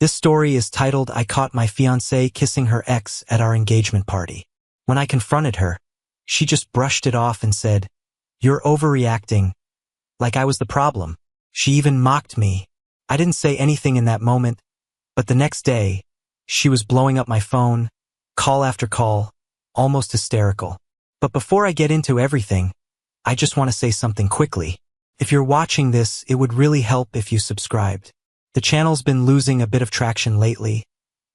This story is titled "I Caught My Fiancée Kissing Her Ex at Our Engagement Party." When I confronted her, she just brushed it off and said, "You're overreacting," like I was the problem. She even mocked me. I didn't say anything in that moment, but the next day, she was blowing up my phone, call after call, almost hysterical. But before I get into everything, I just want to say something quickly. If you're watching this, it would really help if you subscribed. The channel's been losing a bit of traction lately,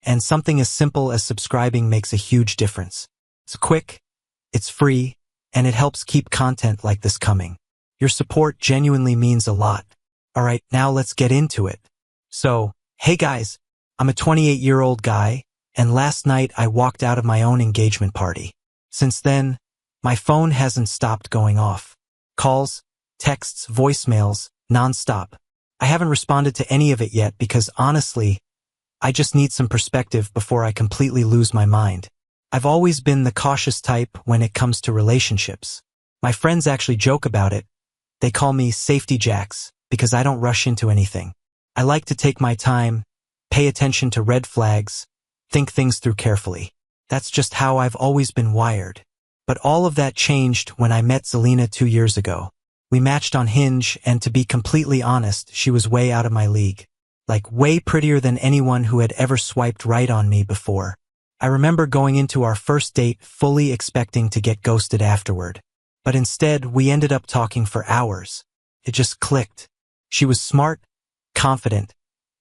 and something as simple as subscribing makes a huge difference. It's quick, it's free, and it helps keep content like this coming. Your support genuinely means a lot. Alright, now let's get into it. So, hey guys, I'm a 28-year-old guy, and last night I walked out of my own engagement party. Since then, my phone hasn't stopped going off. Calls, texts, voicemails, non-stop. I haven't responded to any of it yet because honestly, I just need some perspective before I completely lose my mind. I've always been the cautious type when it comes to relationships. My friends actually joke about it. They call me Safety Jacks because I don't rush into anything. I like to take my time, pay attention to red flags, think things through carefully. That's just how I've always been wired. But all of that changed when I met Zelina 2 years ago. We matched on Hinge, and to be completely honest, she was way out of my league. Like, way prettier than anyone who had ever swiped right on me before. I remember going into our first date fully expecting to get ghosted afterward. But instead, we ended up talking for hours. It just clicked. She was smart, confident,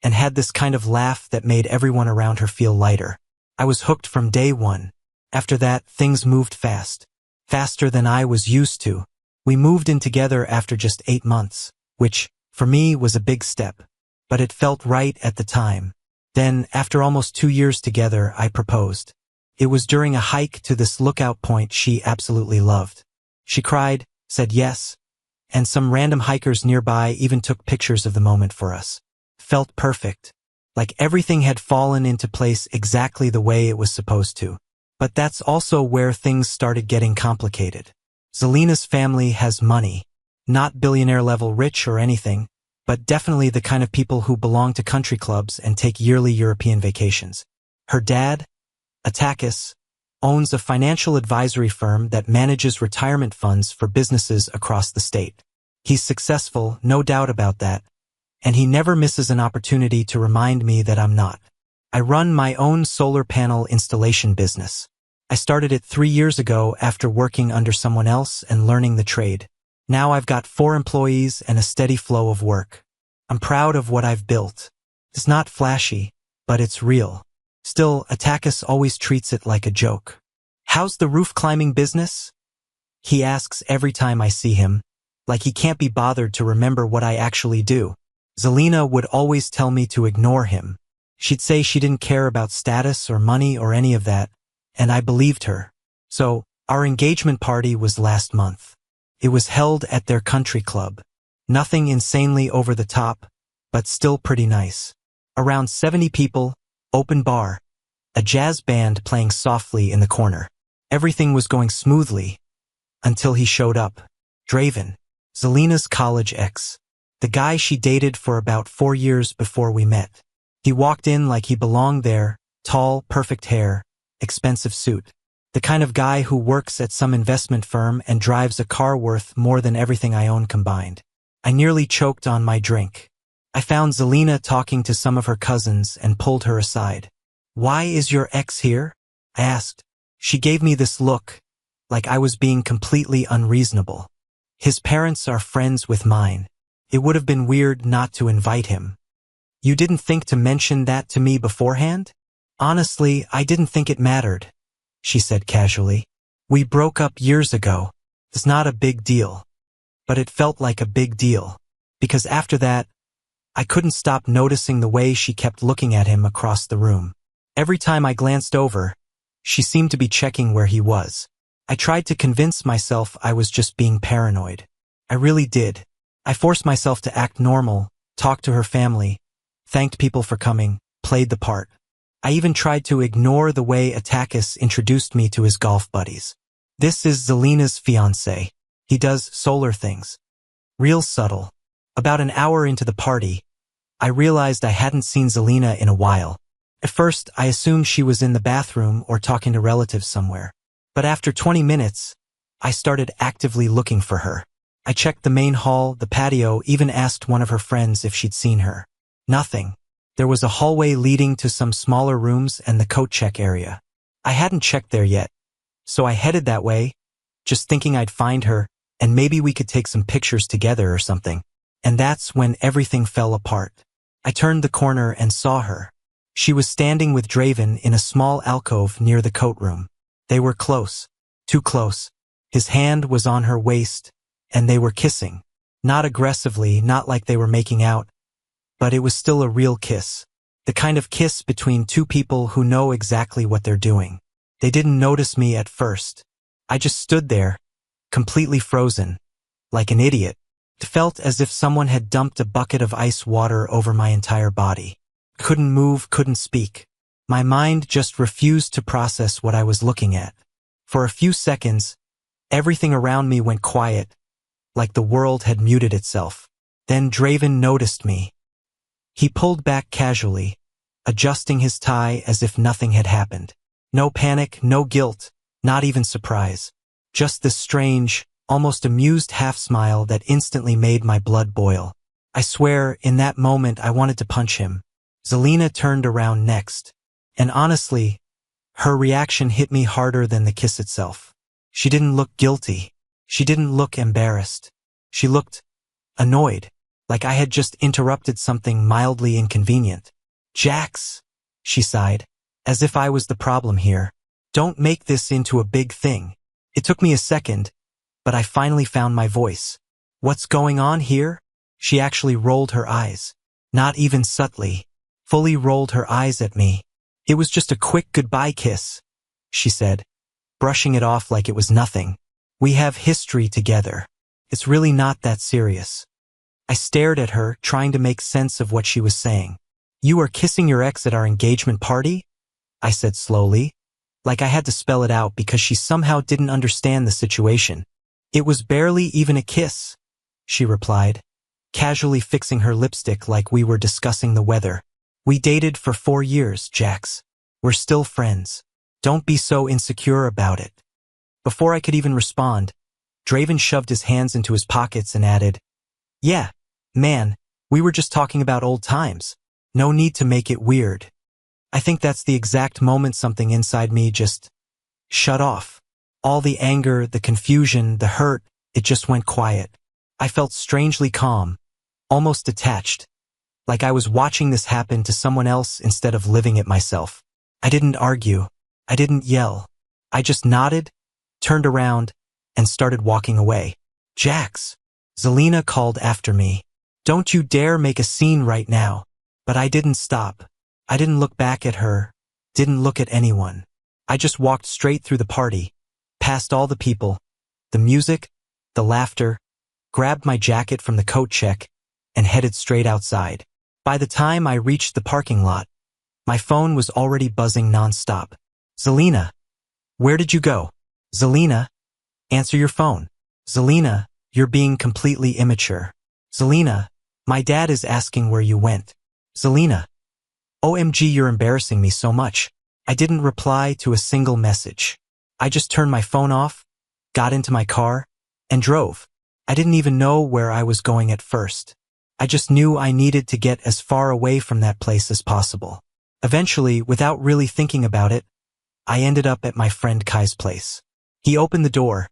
and had this kind of laugh that made everyone around her feel lighter. I was hooked from day one. After that, things moved fast. Faster than I was used to. We moved in together after just 8 months, which, for me, was a big step. But it felt right at the time. Then, after almost 2 years together, I proposed. It was during a hike to this lookout point she absolutely loved. She cried, said yes, and some random hikers nearby even took pictures of the moment for us. Felt perfect. Like everything had fallen into place exactly the way it was supposed to. But that's also where things started getting complicated. Zelina's family has money. Not billionaire-level rich or anything, but definitely the kind of people who belong to country clubs and take yearly European vacations. Her dad, Takis, owns a financial advisory firm that manages retirement funds for businesses across the state. He's successful, no doubt about that, and he never misses an opportunity to remind me that I'm not. I run my own solar panel installation business. I started it 3 years ago after working under someone else and learning the trade. Now I've got 4 employees and a steady flow of work. I'm proud of what I've built. It's not flashy, but it's real. Still, Takis always treats it like a joke. "How's the roof climbing business?" he asks every time I see him, like he can't be bothered to remember what I actually do. Zelina would always tell me to ignore him. She'd say she didn't care about status or money or any of that, and I believed her. So, our engagement party was last month. It was held at their country club. Nothing insanely over the top, but still pretty nice. Around 70 people, open bar, a jazz band playing softly in the corner. Everything was going smoothly, until he showed up. Draven, Zelina's college ex. The guy she dated for about 4 years before we met. He walked in like he belonged there, tall, perfect hair, expensive suit. The kind of guy who works at some investment firm and drives a car worth more than everything I own combined. I nearly choked on my drink. I found Zelina talking to some of her cousins and pulled her aside. "Why is your ex here?" I asked. She gave me this look, like I was being completely unreasonable. "His parents are friends with mine. It would have been weird not to invite him." "You didn't think to mention that to me beforehand?" "Honestly, I didn't think it mattered," she said casually. "We broke up years ago. It's not a big deal." But it felt like a big deal. Because after that, I couldn't stop noticing the way she kept looking at him across the room. Every time I glanced over, she seemed to be checking where he was. I tried to convince myself I was just being paranoid. I really did. I forced myself to act normal, talk to her family, thanked people for coming, played the part. I even tried to ignore the way Takis introduced me to his golf buddies. "This is Zelina's fiancé. He does solar things." Real subtle. About an hour into the party, I realized I hadn't seen Zelina in a while. At first, I assumed she was in the bathroom or talking to relatives somewhere. But after 20 minutes, I started actively looking for her. I checked the main hall, the patio, even asked one of her friends if she'd seen her. Nothing. There was a hallway leading to some smaller rooms and the coat check area. I hadn't checked there yet, so I headed that way, just thinking I'd find her, and maybe we could take some pictures together or something. And that's when everything fell apart. I turned the corner and saw her. She was standing with Draven in a small alcove near the coat room. They were close. Too close. His hand was on her waist, and they were kissing. Not aggressively, not like they were making out, but it was still a real kiss. The kind of kiss between two people who know exactly what they're doing. They didn't notice me at first. I just stood there, completely frozen, like an idiot. It felt as if someone had dumped a bucket of ice water over my entire body. Couldn't move, couldn't speak. My mind just refused to process what I was looking at. For a few seconds, everything around me went quiet, like the world had muted itself. Then Draven noticed me. He pulled back casually, adjusting his tie as if nothing had happened. No panic, no guilt, not even surprise. Just this strange, almost amused half-smile that instantly made my blood boil. I swear, in that moment I wanted to punch him. Zelina turned around next. And honestly, her reaction hit me harder than the kiss itself. She didn't look guilty. She didn't look embarrassed. She looked annoyed, like I had just interrupted something mildly inconvenient. "Jax," she sighed, as if I was the problem here. "Don't make this into a big thing." It took me a second, but I finally found my voice. "What's going on here?" She actually rolled her eyes. Not even subtly. Fully rolled her eyes at me. "It was just a quick goodbye kiss," she said, brushing it off like it was nothing. "We have history together. It's really not that serious." I stared at her, trying to make sense of what she was saying. "You are kissing your ex at our engagement party?" I said slowly, like I had to spell it out because she somehow didn't understand the situation. "It was barely even a kiss," she replied, casually fixing her lipstick like we were discussing the weather. "We dated for 4 years, Jax. We're still friends. Don't be so insecure about it." Before I could even respond, Draven shoved his hands into his pockets and added, "Yeah, man, we were just talking about old times. No need to make it weird." I think that's the exact moment something inside me just shut off. All the anger, the confusion, the hurt, it just went quiet. I felt strangely calm, almost detached, like I was watching this happen to someone else instead of living it myself. I didn't argue. I didn't yell. I just nodded, turned around, and started walking away. "Jax," Zelina called after me. "Don't you dare make a scene right now." But I didn't stop. I didn't look back at her, didn't look at anyone. I just walked straight through the party, past all the people, the music, the laughter, grabbed my jacket from the coat check, and headed straight outside. By the time I reached the parking lot, my phone was already buzzing nonstop. "Zelina, where did you go?" "Zelina, answer your phone." "Zelina, you're being completely immature." "Zelina, my dad is asking where you went." "Zelina, OMG, you're embarrassing me so much." I didn't reply to a single message. I just turned my phone off, got into my car, and drove. I didn't even know where I was going at first. I just knew I needed to get as far away from that place as possible. Eventually, without really thinking about it, I ended up at my friend Kai's place. He opened the door,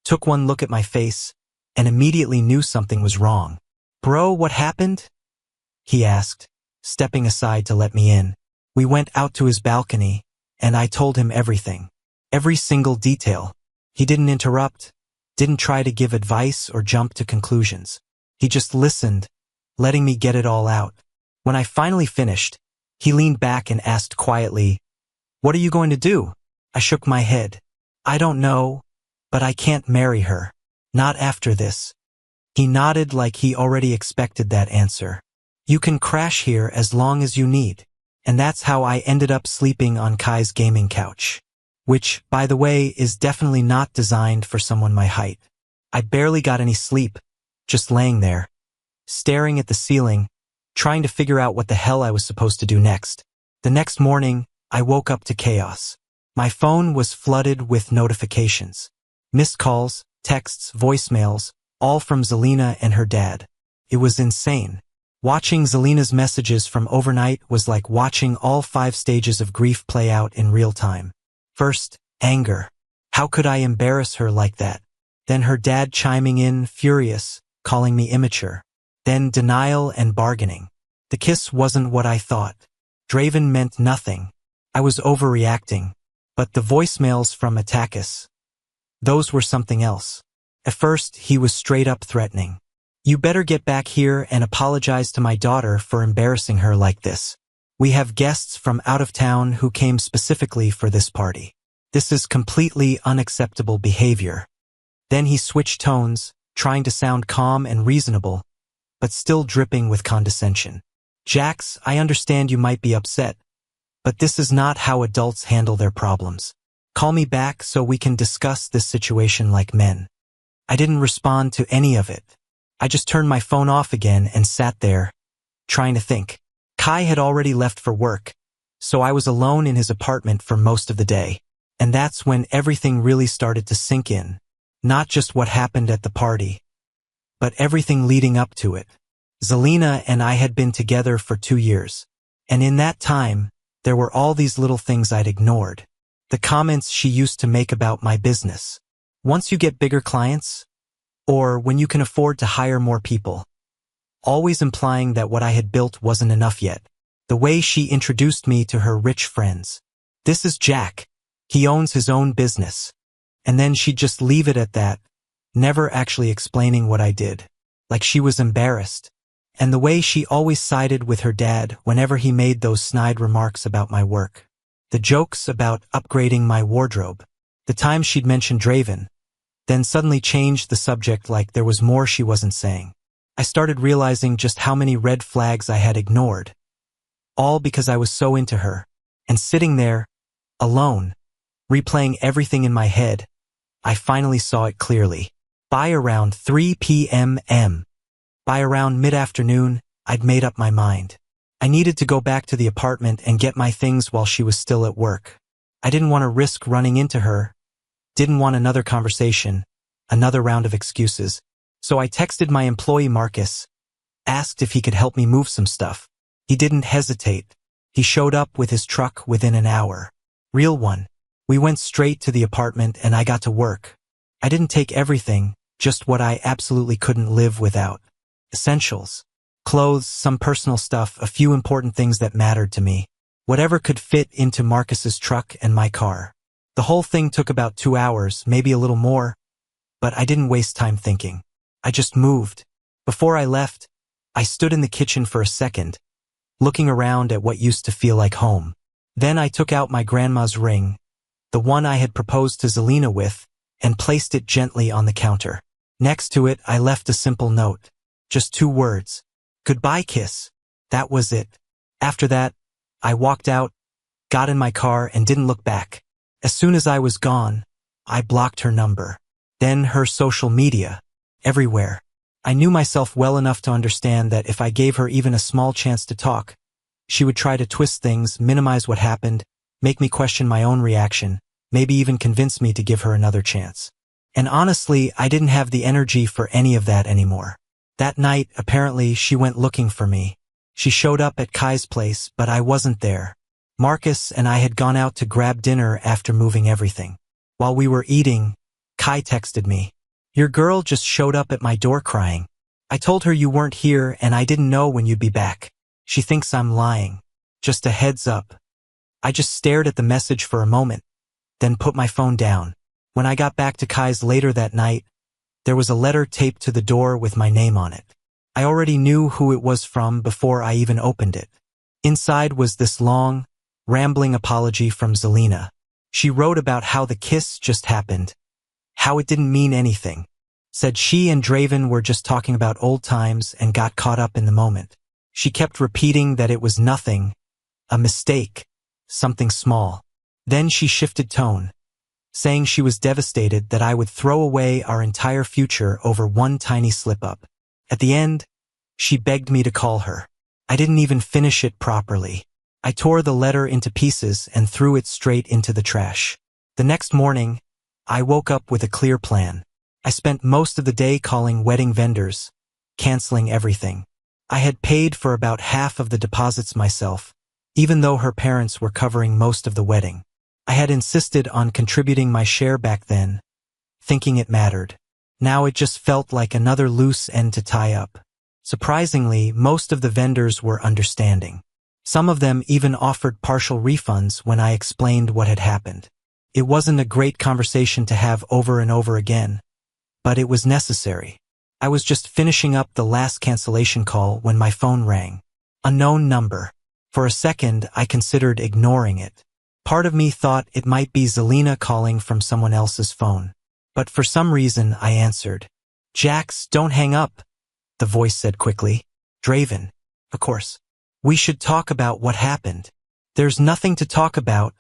took one look at my face, and immediately knew something was wrong. "Bro, what happened?" he asked, stepping aside to let me in. We went out to his balcony, and I told him everything. Every single detail. He didn't interrupt, didn't try to give advice or jump to conclusions. He just listened, letting me get it all out. When I finally finished, he leaned back and asked quietly, "What are you going to do?" I shook my head. "I don't know, but I can't marry her. Not after this." He nodded like he already expected that answer. "You can crash here as long as you need." And that's how I ended up sleeping on Kai's gaming couch. Which, by the way, is definitely not designed for someone my height. I barely got any sleep, just laying there, staring at the ceiling, trying to figure out what the hell I was supposed to do next. The next morning, I woke up to chaos. My phone was flooded with notifications. Missed calls, texts, voicemails, all from Zelina and her dad. It was insane. Watching Zelina's messages from overnight was like watching all 5 stages of grief play out in real time. First, anger. How could I embarrass her like that? Then her dad chiming in, furious, calling me immature. Then denial and bargaining. The kiss wasn't what I thought. Draven meant nothing. I was overreacting. But the voicemails from Attakis, those were something else. At first, he was straight up threatening. You better get back here and apologize to my daughter for embarrassing her like this. We have guests from out of town who came specifically for this party. This is completely unacceptable behavior. Then he switched tones, trying to sound calm and reasonable, but still dripping with condescension. Jax, I understand you might be upset, but this is not how adults handle their problems. Call me back so we can discuss this situation like men. I didn't respond to any of it. I just turned my phone off again and sat there, trying to think. Kai had already left for work, so I was alone in his apartment for most of the day. And that's when everything really started to sink in. Not just what happened at the party, but everything leading up to it. Zelina and I had been together for 2 years. And in that time, there were all these little things I'd ignored. The comments she used to make about my business. Once you get bigger clients, or when you can afford to hire more people. Always implying that what I had built wasn't enough yet. The way she introduced me to her rich friends. This is Jack. He owns his own business. And then she'd just leave it at that, never actually explaining what I did. Like she was embarrassed. And the way she always sided with her dad whenever he made those snide remarks about my work. The jokes about upgrading my wardrobe. The time she'd mentioned Draven, then suddenly changed the subject like there was more she wasn't saying. I started realizing just how many red flags I had ignored. All because I was so into her. And sitting there, alone, replaying everything in my head, I finally saw it clearly. By around 3 p.m. By around mid-afternoon, I'd made up my mind. I needed to go back to the apartment and get my things while she was still at work. I didn't want to risk running into her. Didn't want another conversation, another round of excuses. So I texted my employee Marcus, asked if he could help me move some stuff. He didn't hesitate. He showed up with his truck within an hour. Real one. We went straight to the apartment and I got to work. I didn't take everything, just what I absolutely couldn't live without. Essentials. Clothes, some personal stuff, a few important things that mattered to me. Whatever could fit into Marcus's truck and my car. The whole thing took about 2 hours, maybe a little more, but I didn't waste time thinking. I just moved. Before I left, I stood in the kitchen for a second, looking around at what used to feel like home. Then I took out my grandma's ring, the one I had proposed to Zelina with, and placed it gently on the counter. Next to it, I left a simple note. Just 2 words. Goodbye kiss. That was it. After that, I walked out, got in my car, and didn't look back. As soon as I was gone, I blocked her number. Then her social media. Everywhere. I knew myself well enough to understand that if I gave her even a small chance to talk, she would try to twist things, minimize what happened, make me question my own reaction, maybe even convince me to give her another chance. And honestly, I didn't have the energy for any of that anymore. That night, apparently, she went looking for me. She showed up at Kai's place, but I wasn't there. Marcus and I had gone out to grab dinner after moving everything. While we were eating, Kai texted me. Your girl just showed up at my door crying. I told her you weren't here and I didn't know when you'd be back. She thinks I'm lying. Just a heads up. I just stared at the message for a moment, then put my phone down. When I got back to Kai's later that night, there was a letter taped to the door with my name on it. I already knew who it was from before I even opened it. Inside was this long, rambling apology from Zelina. She wrote about how the kiss just happened, how it didn't mean anything. Said she and Draven were just talking about old times and got caught up in the moment. She kept repeating that it was nothing, a mistake, something small. Then she shifted tone, saying she was devastated that I would throw away our entire future over one tiny slip-up. At the end, she begged me to call her. I didn't even finish it properly. I tore the letter into pieces and threw it straight into the trash. The next morning, I woke up with a clear plan. I spent most of the day calling wedding vendors, canceling everything. I had paid for about half of the deposits myself, even though her parents were covering most of the wedding. I had insisted on contributing my share back then, thinking it mattered. Now it just felt like another loose end to tie up. Surprisingly, most of the vendors were understanding. Some of them even offered partial refunds when I explained what had happened. It wasn't a great conversation to have over and over again, but it was necessary. I was just finishing up the last cancellation call when my phone rang. Unknown number. For a second, I considered ignoring it. Part of me thought it might be Zelina calling from someone else's phone. But for some reason, I answered. "Jax, don't hang up," the voice said quickly. "Draven, of course. We should talk about what happened." "There's nothing to talk about,"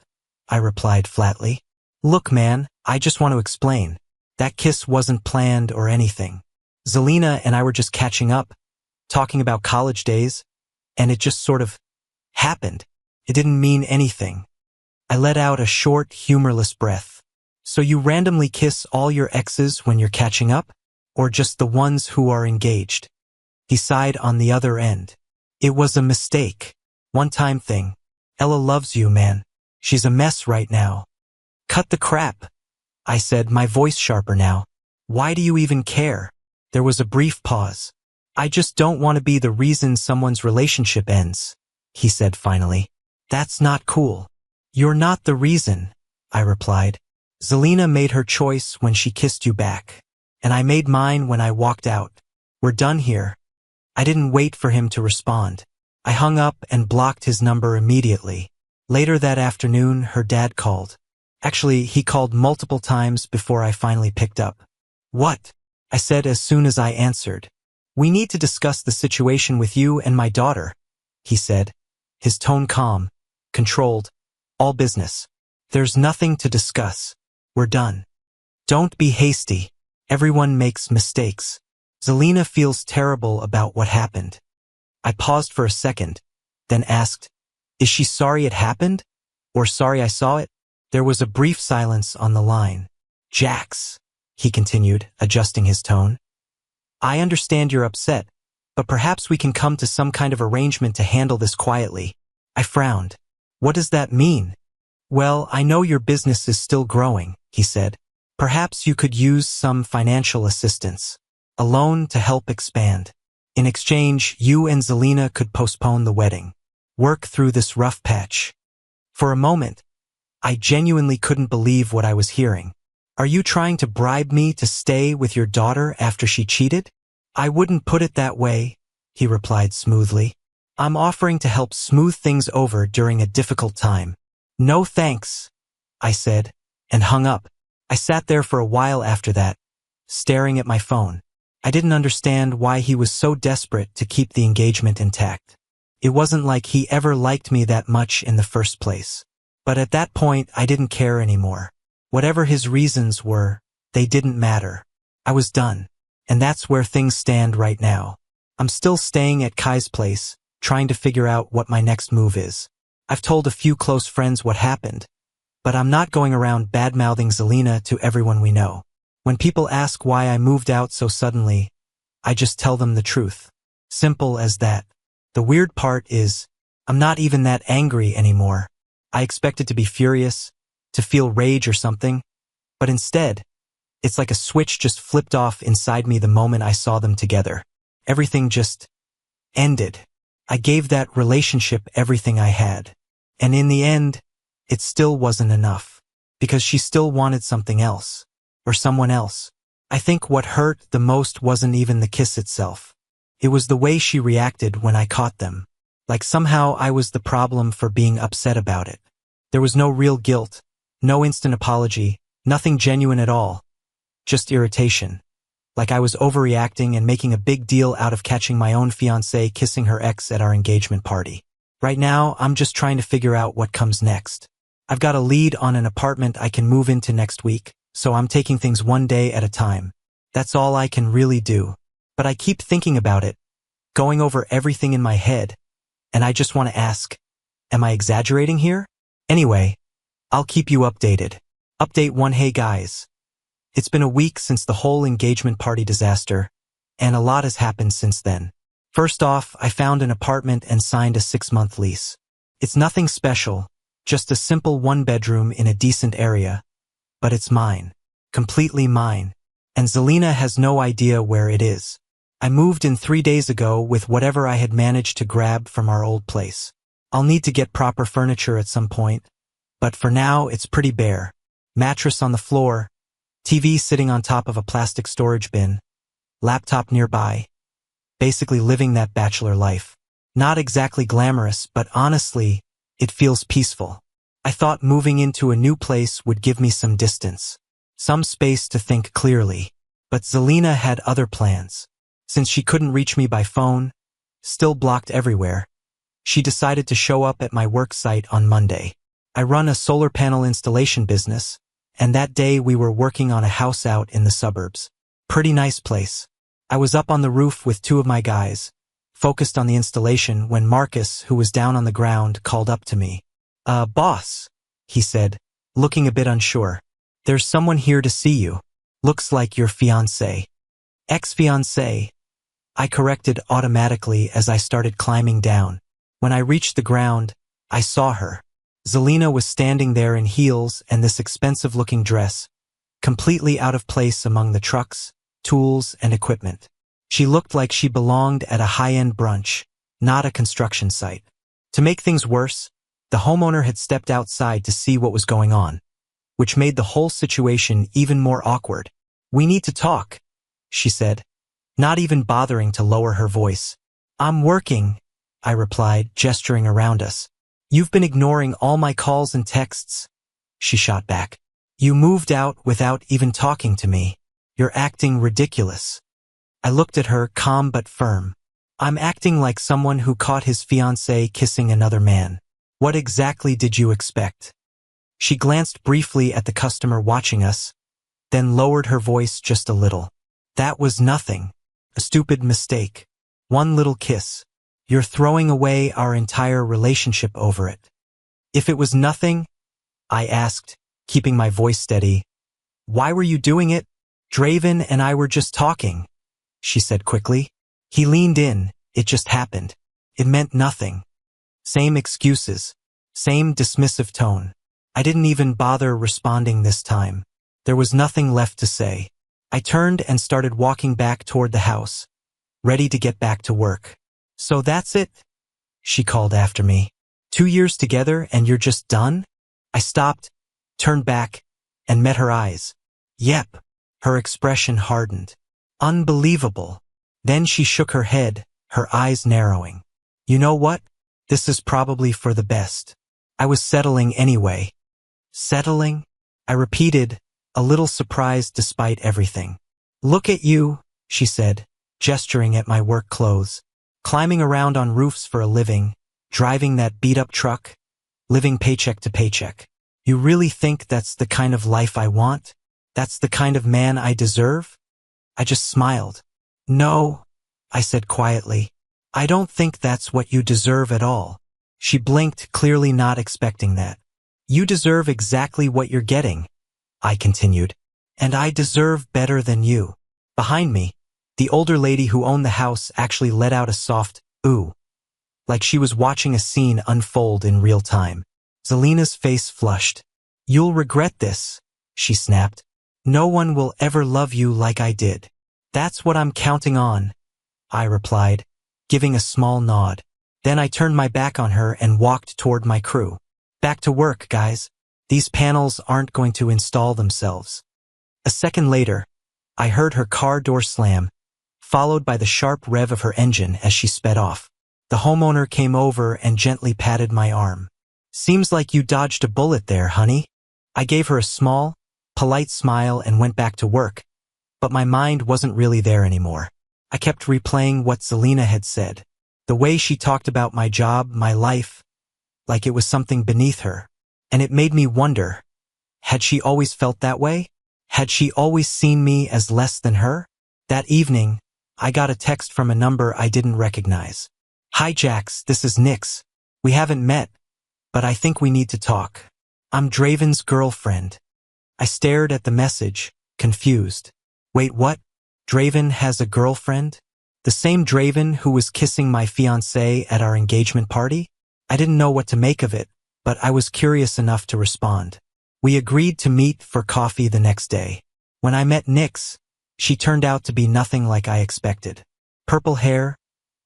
I replied flatly. "Look, man, I just want to explain. That kiss wasn't planned or anything. Zelina and I were just catching up, talking about college days, and it just sort of happened. It didn't mean anything." I let out a short, humorless breath. "So you randomly kiss all your exes when you're catching up? Or just the ones who are engaged?" He sighed on the other end. "It was a mistake. One-time thing. Ella loves you, man. She's a mess right now." "Cut the crap," I said, my voice sharper now. "Why do you even care?" There was a brief pause. "I just don't want to be the reason someone's relationship ends," he said finally. "That's not cool." "You're not the reason," I replied. "Zelina made her choice when she kissed you back. And I made mine when I walked out. We're done here." I didn't wait for him to respond. I hung up and blocked his number immediately. Later that afternoon, her dad called. Actually, he called multiple times before I finally picked up. "What?" I said as soon as I answered. "We need to discuss the situation with you and my daughter," he said, his tone calm, controlled, all business. "There's nothing to discuss. We're done. Don't be hasty. Everyone makes mistakes. Zelina feels terrible about what happened." I paused for a second, then asked, "Is she sorry it happened? Or sorry I saw it?" There was a brief silence on the line. "Jax," he continued, adjusting his tone. "I understand you're upset, but perhaps we can come to some kind of arrangement to handle this quietly." I frowned. "What does that mean?" "Well, I know your business is still growing," he said. "Perhaps you could use some financial assistance. A loan to help expand. In exchange, you and Zelina could postpone the wedding. Work through this rough patch." For a moment, I genuinely couldn't believe what I was hearing. "Are you trying to bribe me to stay with your daughter after she cheated?" "I wouldn't put it that way," he replied smoothly. "I'm offering to help smooth things over during a difficult time." "No thanks," I said, and hung up. I sat there for a while after that, staring at my phone. I didn't understand why he was so desperate to keep the engagement intact. It wasn't like he ever liked me that much in the first place. But at that point, I didn't care anymore. Whatever his reasons were, they didn't matter. I was done. And that's where things stand right now. I'm still staying at Kai's place, trying to figure out what my next move is. I've told a few close friends what happened, but I'm not going around bad-mouthing Zelina to everyone we know. When people ask why I moved out so suddenly, I just tell them the truth. Simple as that. The weird part is, I'm not even that angry anymore. I expected to be furious, to feel rage or something, but instead, it's like a switch just flipped off inside me the moment I saw them together. Everything just ended. I gave that relationship everything I had. And in the end, it still wasn't enough. Because she still wanted something else. Or someone else. I think what hurt the most wasn't even the kiss itself. It was the way she reacted when I caught them. Like somehow I was the problem for being upset about it. There was no real guilt, no instant apology, nothing genuine at all. Just irritation. Like I was overreacting and making a big deal out of catching my own fiancée kissing her ex at our engagement party. Right now, I'm just trying to figure out what comes next. I've got a lead on an apartment I can move into next week, so I'm taking things one day at a time. That's all I can really do. But I keep thinking about it, going over everything in my head, And I just want to ask, am I exaggerating here? Anyway, I'll keep you updated. Update 1. Hey guys. It's been a week since the whole engagement party disaster, and a lot has happened since then. First off, I found an apartment and signed a 6-month lease. It's nothing special, just a simple 1-bedroom in a decent area, but it's mine. Completely mine. And Zelina has no idea where it is. I moved in 3 days ago with whatever I had managed to grab from our old place. I'll need to get proper furniture at some point, but for now it's pretty bare. Mattress on the floor, TV sitting on top of a plastic storage bin, laptop nearby. Basically living that bachelor life. Not exactly glamorous, but honestly, it feels peaceful. I thought moving into a new place would give me some distance, some space to think clearly. But Zelina had other plans. Since she couldn't reach me by phone, still blocked everywhere, she decided to show up at my work site on Monday. I run a solar panel installation business, and that day we were working on a house out in the suburbs. Pretty nice place. I was up on the roof with 2 of my guys, focused on the installation, when Marcus, who was down on the ground, called up to me. Boss, he said, looking a bit unsure. There's someone here to see you. Looks like your fiancé. Ex-fiancé, I corrected automatically as I started climbing down. When I reached the ground, I saw her. Zelina was standing there in heels and this expensive-looking dress, completely out of place among the trucks, tools, and equipment. She looked like she belonged at a high-end brunch, not a construction site. To make things worse, the homeowner had stepped outside to see what was going on, which made the whole situation even more awkward. We need to talk, she said, not even bothering to lower her voice. I'm working, I replied, gesturing around us. You've been ignoring all my calls and texts, she shot back. You moved out without even talking to me. You're acting ridiculous. I looked at her, calm but firm. I'm acting like someone who caught his fiancée kissing another man. What exactly did you expect? She glanced briefly at the customer watching us, then lowered her voice just a little. That was nothing. A stupid mistake. One little kiss. You're throwing away our entire relationship over it. If it was nothing, I asked, keeping my voice steady, why were you doing it? Draven and I were just talking, she said quickly. He leaned in. It just happened. It meant nothing. Same excuses. Same dismissive tone. I didn't even bother responding this time. There was nothing left to say. I turned and started walking back toward the house, ready to get back to work. So that's it? She called after me. 2 years together and you're just done? I stopped, turned back, and met her eyes. Yep. Her expression hardened. Unbelievable. Then she shook her head, her eyes narrowing. You know what? This is probably for the best. I was settling anyway. Settling? I repeated, a little surprised despite everything. Look at you, she said, gesturing at my work clothes. Climbing around on roofs for a living, driving that beat-up truck, living paycheck to paycheck. You really think that's the kind of life I want? That's the kind of man I deserve? I just smiled. No, I said quietly. I don't think that's what you deserve at all. She blinked, clearly not expecting that. You deserve exactly what you're getting, I continued. And I deserve better than you. Behind me, the older lady who owned the house actually let out a soft, ooh, like she was watching a scene unfold in real time. Zelina's face flushed. You'll regret this, she snapped. No one will ever love you like I did. That's what I'm counting on, I replied, giving a small nod. Then I turned my back on her and walked toward my crew. Back to work, guys. These panels aren't going to install themselves. A second later, I heard her car door slam, followed by the sharp rev of her engine as she sped off. The homeowner came over and gently patted my arm. Seems like you dodged a bullet there, honey. I gave her a small, polite smile and went back to work, but my mind wasn't really there anymore. I kept replaying what Zelina had said, the way she talked about my job, my life, like it was something beneath her. And it made me wonder, had she always felt that way? Had she always seen me as less than her? That evening, I got a text from a number I didn't recognize. Hi Jax, this is Nix. We haven't met, but I think we need to talk. I'm Draven's girlfriend. I stared at the message, confused. Wait, what? Draven has a girlfriend? The same Draven who was kissing my fiancé at our engagement party? I didn't know what to make of it, but I was curious enough to respond. We agreed to meet for coffee the next day. When I met Nix, she turned out to be nothing like I expected. Purple hair,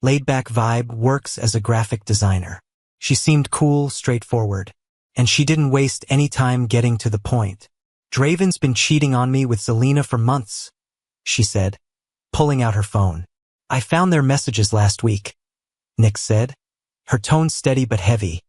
laid-back vibe, works as a graphic designer. She seemed cool, straightforward, and she didn't waste any time getting to the point. Draven's been cheating on me with Zelina for months, she said, pulling out her phone. I found their messages last week, Nix said, her tone steady but heavy,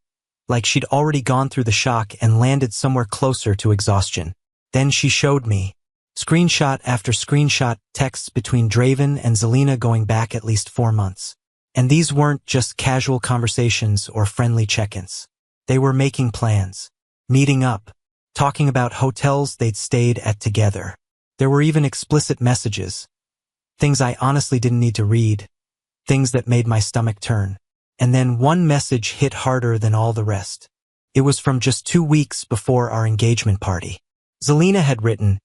like she'd already gone through the shock and landed somewhere closer to exhaustion. Then she showed me, screenshot after screenshot, texts between Draven and Zelina going back at least 4 months. And these weren't just casual conversations or friendly check-ins. They were making plans, meeting up, talking about hotels they'd stayed at together. There were even explicit messages, things I honestly didn't need to read, things that made my stomach turn. And then one message hit harder than all the rest. It was from just 2 weeks before our engagement party. Zelina had written,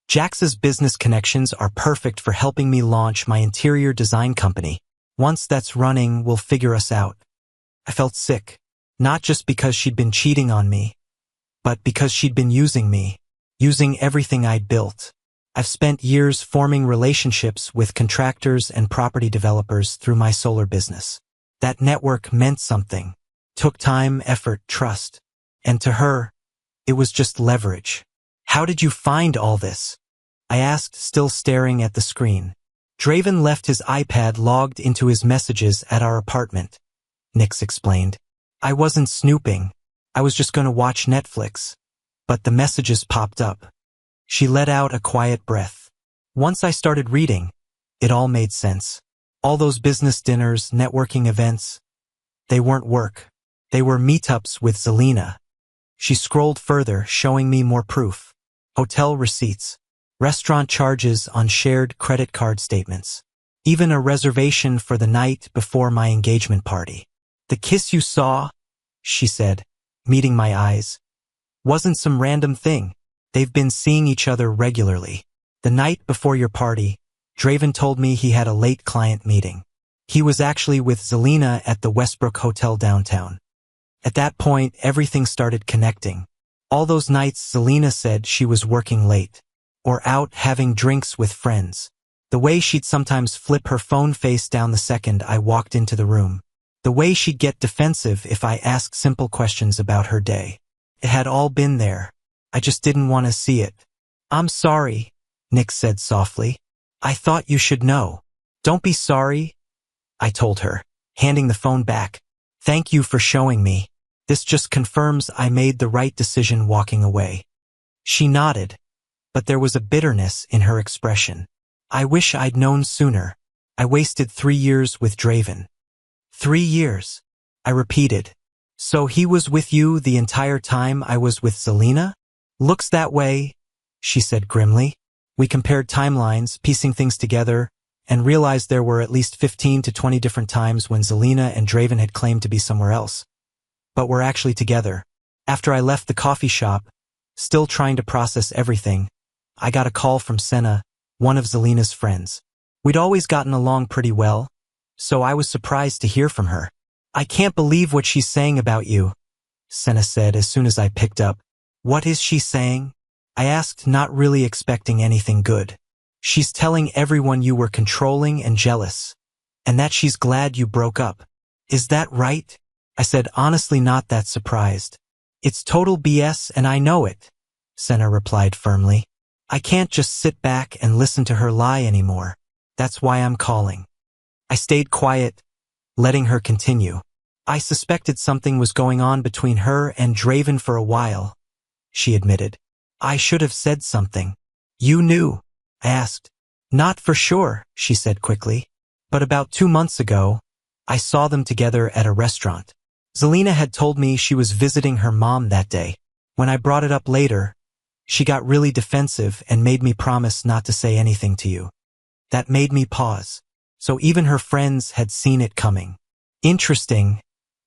Jax's business connections are perfect for helping me launch my interior design company. Once that's running, we'll figure us out. I felt sick, not just because she'd been cheating on me, but because she'd been using me, using everything I'd built. I've spent years forming relationships with contractors and property developers through my solar business. That network meant something, took time, effort, trust. And to her, it was just leverage. How did you find all this? I asked, still staring at the screen. Draven left his iPad logged into his messages at our apartment, Nix explained. I wasn't snooping. I was just going to watch Netflix. But the messages popped up. She let out a quiet breath. Once I started reading, it all made sense. All those business dinners, networking events, they weren't work. They were meetups with Zelina. She scrolled further, showing me more proof. Hotel receipts, restaurant charges on shared credit card statements, even a reservation for the night before my engagement party. The kiss you saw, she said, meeting my eyes, wasn't some random thing. They've been seeing each other regularly. The night before your party, Draven told me he had a late client meeting. He was actually with Zelina at the Westbrook Hotel downtown. At that point, everything started connecting. All those nights Zelina said she was working late, or out having drinks with friends. The way she'd sometimes flip her phone face down the second I walked into the room. The way she'd get defensive if I asked simple questions about her day. It had all been there. I just didn't want to see it. I'm sorry, Nix said softly. I thought you should know. Don't be sorry, I told her, handing the phone back. Thank you for showing me. This just confirms I made the right decision walking away. She nodded, but there was a bitterness in her expression. I wish I'd known sooner. I wasted 3 years with Draven. 3 years, I repeated. So he was with you the entire time I was with Zelina? Looks that way, she said grimly. We compared timelines, piecing things together, and realized there were at least 15 to 20 different times when Zelina and Draven had claimed to be somewhere else. But were actually together. After I left the coffee shop, still trying to process everything, I got a call from Senna, one of Zelina's friends. We'd always gotten along pretty well, so I was surprised to hear from her. I can't believe what she's saying about you, Senna said as soon as I picked up. What is she saying? I asked, not really expecting anything good. She's telling everyone you were controlling and jealous, and that she's glad you broke up. Is that right? I said, honestly not that surprised. It's total BS and I know it, Senna replied firmly. I can't just sit back and listen to her lie anymore. That's why I'm calling. I stayed quiet, letting her continue. I suspected something was going on between her and Draven for a while, she admitted. I should have said something. You knew? I asked. Not for sure, she said quickly. But about 2 months ago, I saw them together at a restaurant. Zelina had told me she was visiting her mom that day. When I brought it up later, she got really defensive and made me promise not to say anything to you. That made me pause. So even her friends had seen it coming. Interesting,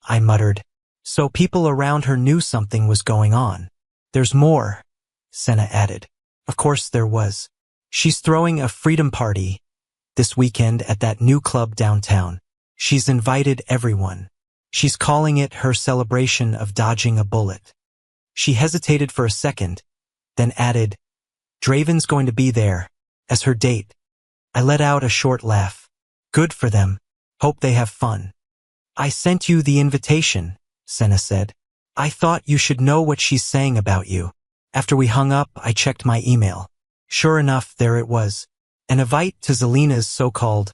I muttered. So people around her knew something was going on. There's more, Senna added. Of course there was. She's throwing a freedom party this weekend at that new club downtown. She's invited everyone. She's calling it her celebration of dodging a bullet. She hesitated for a second, then added, Draven's going to be there, as her date. I let out a short laugh. Good for them. Hope they have fun. I sent you the invitation, Senna said. I thought you should know what she's saying about you. After we hung up, I checked my email. Sure enough, there it was. An invite to Zelina's so-called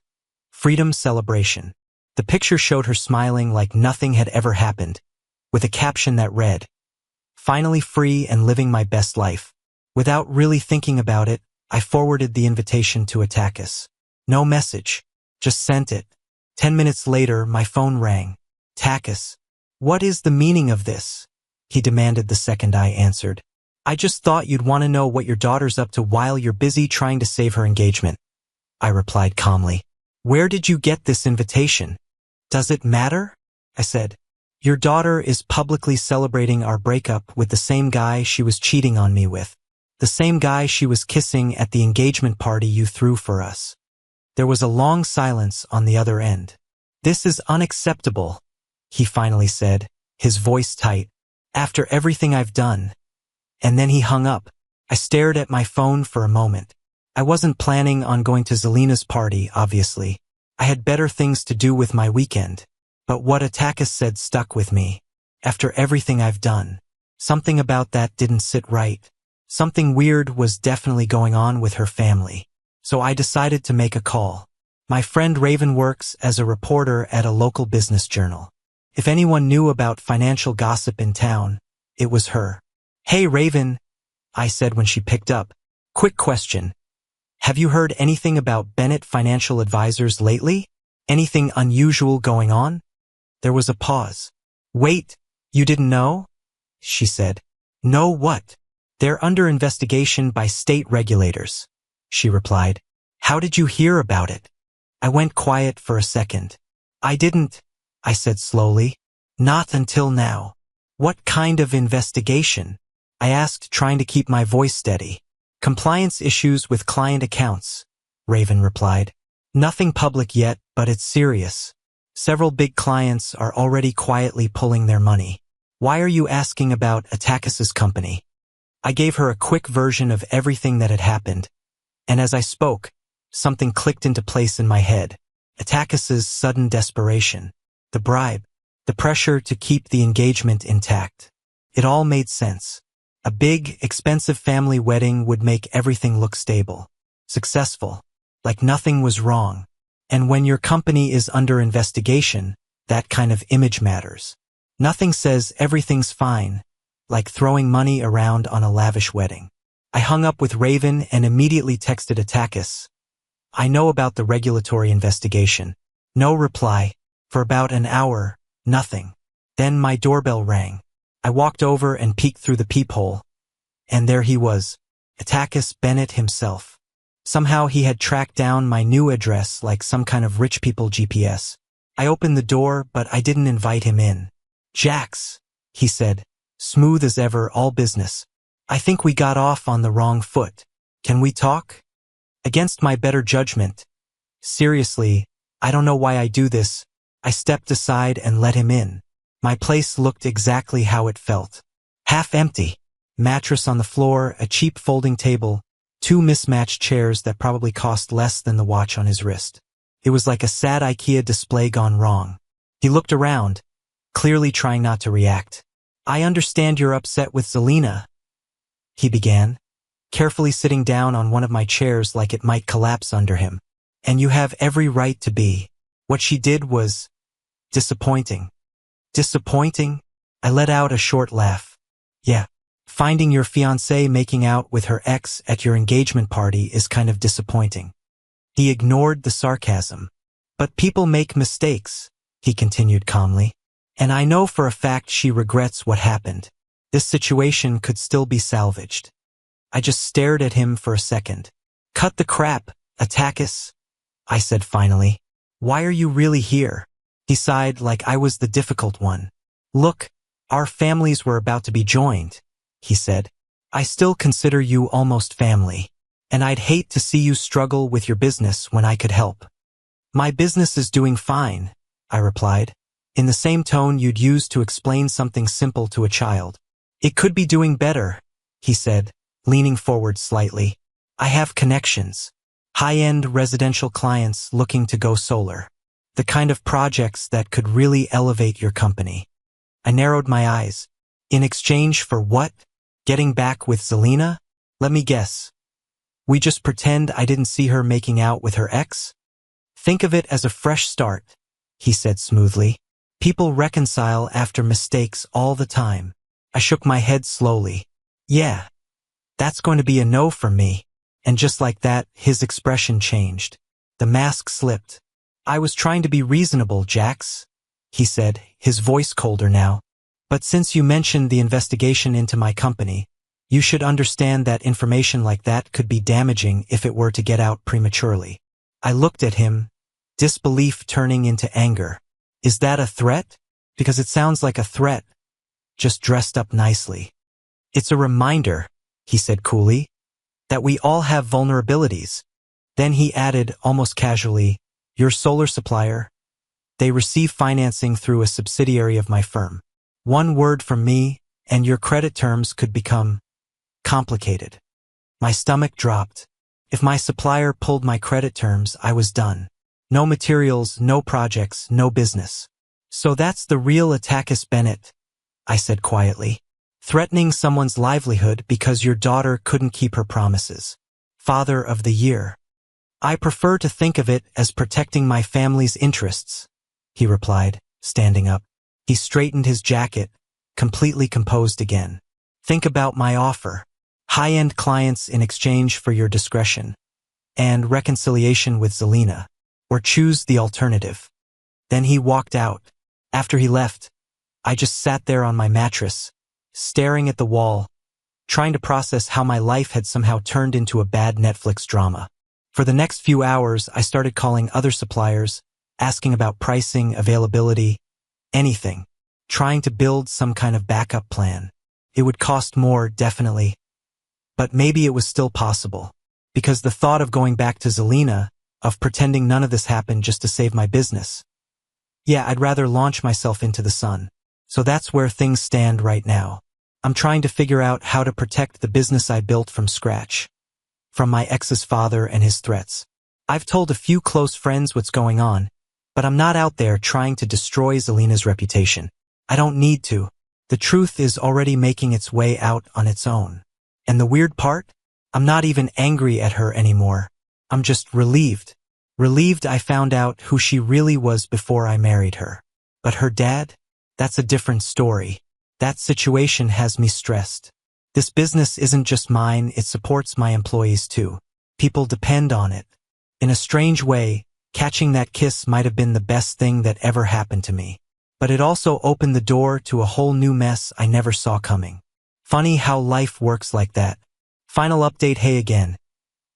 freedom celebration. The picture showed her smiling like nothing had ever happened, with a caption that read, Finally free and living my best life. Without really thinking about it, I forwarded the invitation to Attakis. No message. Just sent it. 10 minutes later, my phone rang. Attakis. What is the meaning of this? He demanded the second I answered. I just thought you'd want to know what your daughter's up to while you're busy trying to save her engagement. I replied calmly. Where did you get this invitation? Does it matter? I said. Your daughter is publicly celebrating our breakup with the same guy she was cheating on me with. The same guy she was kissing at the engagement party you threw for us. There was a long silence on the other end. This is unacceptable, he finally said, his voice tight. After everything I've done. And then he hung up. I stared at my phone for a moment. I wasn't planning on going to Zelina's party, obviously. I had better things to do with my weekend. But what Attakis said stuck with me. After everything I've done. Something about that didn't sit right. Something weird was definitely going on with her family. So I decided to make a call. My friend Raven works as a reporter at a local business journal. If anyone knew about financial gossip in town, it was her. Hey Raven, I said when she picked up. Quick question. Have you heard anything about Bennett Financial Advisors lately? Anything unusual going on? There was a pause. Wait, you didn't know? She said. Know what? They're under investigation by state regulators, she replied. How did you hear about it? I went quiet for a second. I didn't, I said slowly. Not until now. What kind of investigation? I asked, trying to keep my voice steady. Compliance issues with client accounts, Raven replied. Nothing public yet, but it's serious. Several big clients are already quietly pulling their money. Why are you asking about Attakis's company? I gave her a quick version of everything that had happened, and as I spoke, something clicked into place in my head. Attakis's sudden desperation, the bribe, the pressure to keep the engagement intact. It all made sense. A big, expensive family wedding would make everything look stable, successful, like nothing was wrong. And when your company is under investigation, that kind of image matters. Nothing says everything's fine, like throwing money around on a lavish wedding. I hung up with Raven and immediately texted Attakis. I know about the regulatory investigation. No reply. For about an hour, nothing. Then my doorbell rang. I walked over and peeked through the peephole. And there he was, Attakis Bennett himself. Somehow he had tracked down my new address like some kind of rich people GPS. I opened the door, but I didn't invite him in. Jax, he said, smooth as ever, all business. I think we got off on the wrong foot. Can we talk? Against my better judgment. Seriously, I don't know why I do this. I stepped aside and let him in. My place looked exactly how it felt. Half empty. Mattress on the floor, a cheap folding table, 2 mismatched chairs that probably cost less than the watch on his wrist. It was like a sad IKEA display gone wrong. He looked around, clearly trying not to react. I understand you're upset with Zelina, he began, carefully sitting down on one of my chairs like it might collapse under him. And you have every right to be. What she did was disappointing. Disappointing? I let out a short laugh. Yeah. Finding your fiancé making out with her ex at your engagement party is kind of disappointing. He ignored the sarcasm. But people make mistakes, he continued calmly. And I know for a fact she regrets what happened. This situation could still be salvaged. I just stared at him for a second. Cut the crap, Attakis, I said finally. Why are you really here? He sighed like I was the difficult one. Look, our families were about to be joined, he said. I still consider you almost family, and I'd hate to see you struggle with your business when I could help. My business is doing fine, I replied, in the same tone you'd use to explain something simple to a child. It could be doing better, he said, leaning forward slightly. I have connections. High-end residential clients looking to go solar. The kind of projects that could really elevate your company. I narrowed my eyes. In exchange for what? Getting back with Zelina? Let me guess. We just pretend I didn't see her making out with her ex? Think of it as a fresh start, he said smoothly. People reconcile after mistakes all the time. I shook my head slowly. Yeah, that's going to be a no from me. And just like that, his expression changed. The mask slipped. I was trying to be reasonable, Jax, he said, his voice colder now. But since you mentioned the investigation into my company, you should understand that information like that could be damaging if it were to get out prematurely. I looked at him, disbelief turning into anger. Is that a threat? Because it sounds like a threat, just dressed up nicely. It's a reminder, he said coolly, that we all have vulnerabilities. Then he added, almost casually, your solar supplier? They receive financing through a subsidiary of my firm. One word from me, and your credit terms could become complicated. My stomach dropped. If my supplier pulled my credit terms, I was done. No materials, no projects, no business. So that's the real Attackus Bennett, I said quietly. Threatening someone's livelihood because your daughter couldn't keep her promises. Father of the Year. I prefer to think of it as protecting my family's interests, he replied, standing up. He straightened his jacket, completely composed again. Think about my offer. High-end clients in exchange for your discretion. And reconciliation with Zelina. Or choose the alternative. Then he walked out. After he left, I just sat there on my mattress, staring at the wall, trying to process how my life had somehow turned into a bad Netflix drama. For the next few hours, I started calling other suppliers, asking about pricing, availability, anything, trying to build some kind of backup plan. It would cost more, definitely, but maybe it was still possible, because the thought of going back to Zelina, of pretending none of this happened just to save my business. Yeah, I'd rather launch myself into the sun. So that's where things stand right now. I'm trying to figure out how to protect the business I built from scratch. From my ex's father and his threats. I've told a few close friends what's going on, but I'm not out there trying to destroy Zelina's reputation. I don't need to. The truth is already making its way out on its own. And the weird part? I'm not even angry at her anymore. I'm just relieved. Relieved I found out who she really was before I married her. But her dad? That's a different story. That situation has me stressed. This business isn't just mine, it supports my employees too. People depend on it. In a strange way, catching that kiss might have been the best thing that ever happened to me. But it also opened the door to a whole new mess I never saw coming. Funny how life works like that. Final update, hey again.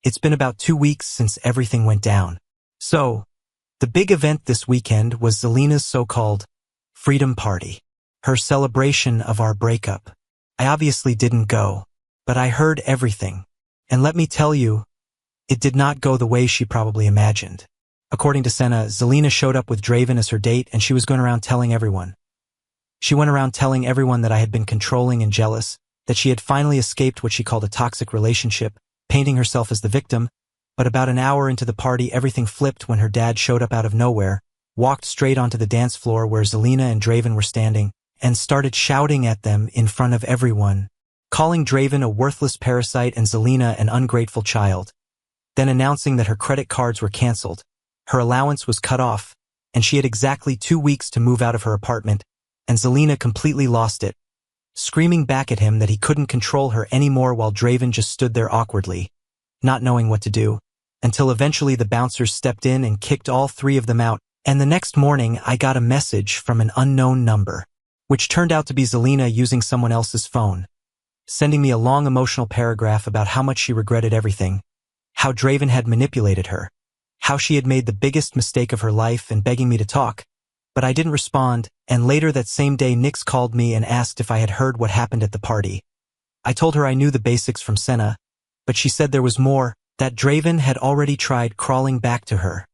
It's been about 2 weeks since everything went down. So, the big event this weekend was Zelina's so-called freedom party. Her celebration of our breakup. I obviously didn't go, but I heard everything. And let me tell you, it did not go the way she probably imagined. According to Senna, Zelina showed up with Draven as her date and she was going around telling everyone. She went around telling everyone that I had been controlling and jealous, that she had finally escaped what she called a toxic relationship, painting herself as the victim, but about an hour into the party everything flipped when her dad showed up out of nowhere, walked straight onto the dance floor where Zelina and Draven were standing, and started shouting at them in front of everyone, calling Draven a worthless parasite and Zelina an ungrateful child, then announcing that her credit cards were canceled, her allowance was cut off, and she had exactly 2 weeks to move out of her apartment, and Zelina completely lost it, screaming back at him that he couldn't control her anymore while Draven just stood there awkwardly, not knowing what to do, until eventually the bouncers stepped in and kicked all 3 of them out, and the next morning I got a message from an unknown number, which turned out to be Zelina using someone else's phone, sending me a long emotional paragraph about how much she regretted everything, how Draven had manipulated her, how she had made the biggest mistake of her life and begging me to talk, but I didn't respond, and later that same day Nix called me and asked if I had heard what happened at the party. I told her I knew the basics from Senna, but she said there was more, that Draven had already tried crawling back to her,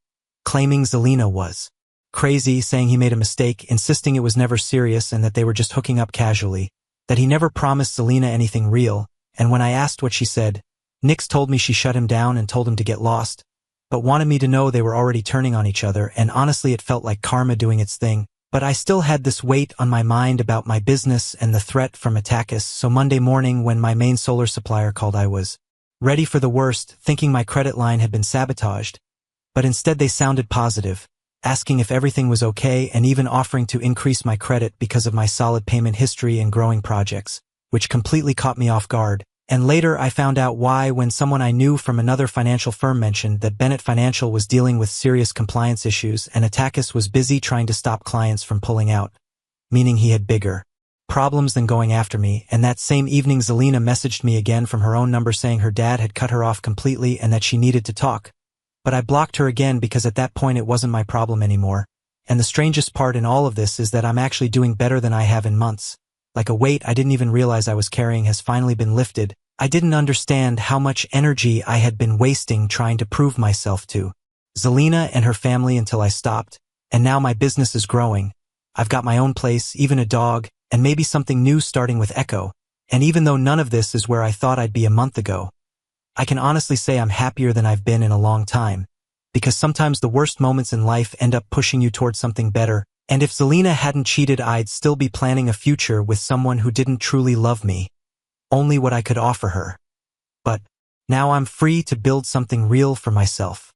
claiming Zelina was crazy, saying he made a mistake, insisting it was never serious and that they were just hooking up casually, that he never promised Zelina anything real, and when I asked what she said, Nix told me she shut him down and told him to get lost, but wanted me to know they were already turning on each other, and honestly it felt like karma doing its thing, but I still had this weight on my mind about my business and the threat from Attackus, so Monday morning when my main solar supplier called I was ready for the worst, thinking my credit line had been sabotaged, but instead they sounded positive, asking if everything was okay and even offering to increase my credit because of my solid payment history and growing projects, which completely caught me off guard. And later I found out why when someone I knew from another financial firm mentioned that Bennett Financial was dealing with serious compliance issues and Attackus was busy trying to stop clients from pulling out, meaning he had bigger problems than going after me, and that same evening Zelina messaged me again from her own number saying her dad had cut her off completely and that she needed to talk. But I blocked her again because at that point it wasn't my problem anymore, and the strangest part in all of this is that I'm actually doing better than I have in months. Like a weight I didn't even realize I was carrying has finally been lifted. I didn't understand how much energy I had been wasting trying to prove myself to Zelina and her family until I stopped, and now my business is growing. I've got my own place, even a dog, and maybe something new starting with Echo, and even though none of this is where I thought I'd be a month ago, I can honestly say I'm happier than I've been in a long time, because sometimes the worst moments in life end up pushing you towards something better, and if Zelina hadn't cheated I'd still be planning a future with someone who didn't truly love me, only what I could offer her. But now I'm free to build something real for myself.